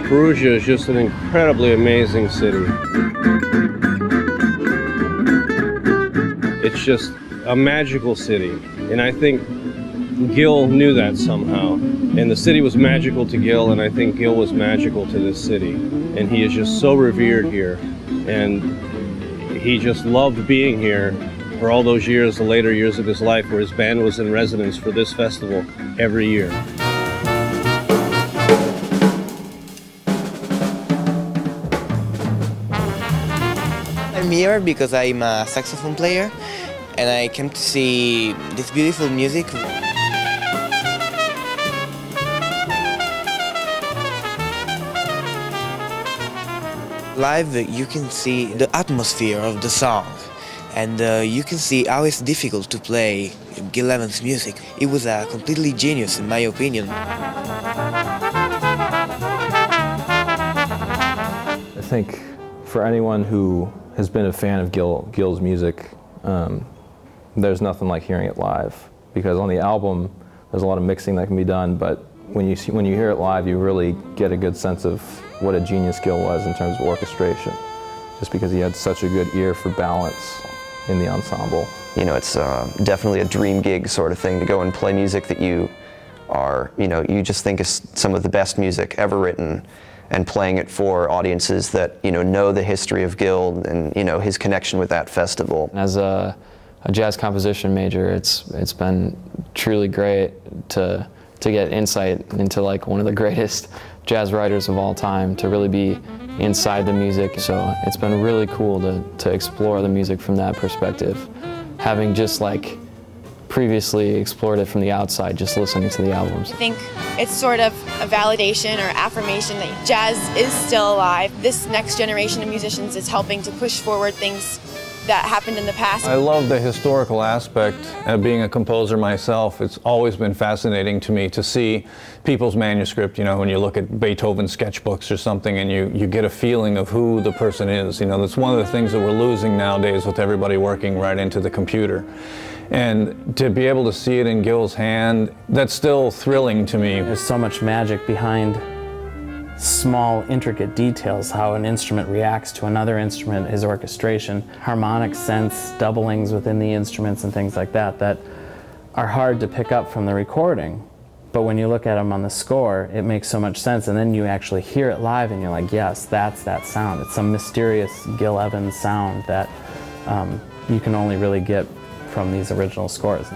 Perugia is just an incredibly amazing city. It's just a magical city, and I think Gil knew that somehow. And the city was magical to Gil, and I think Gil was magical to this city. And he is just so revered here, and he just loved being here for all those years, the later years of his life, where his band was in residence for this festival every year. I'm here because I'm a saxophone player and I came to see this beautiful music. Live, you can see the atmosphere of the song, and you can see how it's difficult to play Gil Evans' music. It was completely genius, in my opinion. I think for anyone who has been a fan of Gil's music, there's nothing like hearing it live, because on the album there's a lot of mixing that can be done, but when you hear it live, you really get a good sense of what a genius Gil was in terms of orchestration, just because he had such a good ear for balance in the ensemble. You know, it's definitely a dream gig sort of thing to go and play music that you just think is some of the best music ever written, and playing it for audiences that, know the history of Gil and, his connection with that festival. As a jazz composition major, it's been truly great to get insight into like one of the greatest jazz writers of all time, to really be inside the music. So it's been really cool to explore the music from that perspective, having just like previously explored it from the outside, just listening to the albums. I think it's sort of a validation or affirmation that jazz is still alive. This next generation of musicians is helping to push forward things that happened in the past. I love the historical aspect. Being a composer myself, it's always been fascinating to me to see people's manuscript, when you look at Beethoven sketchbooks or something, and you get a feeling of who the person is. That's one of the things that we're losing nowadays with everybody working right into the computer. And to be able to see it in Gil's hand, that's still thrilling to me. There's so much magic behind small, intricate details, how an instrument reacts to another instrument, his orchestration, harmonic sense, doublings within the instruments and things like that are hard to pick up from the recording. But when you look at them on the score, it makes so much sense, and then you actually hear it live and you're like, yes, that's that sound. It's some mysterious Gil Evans sound that you can only really get from these original scores.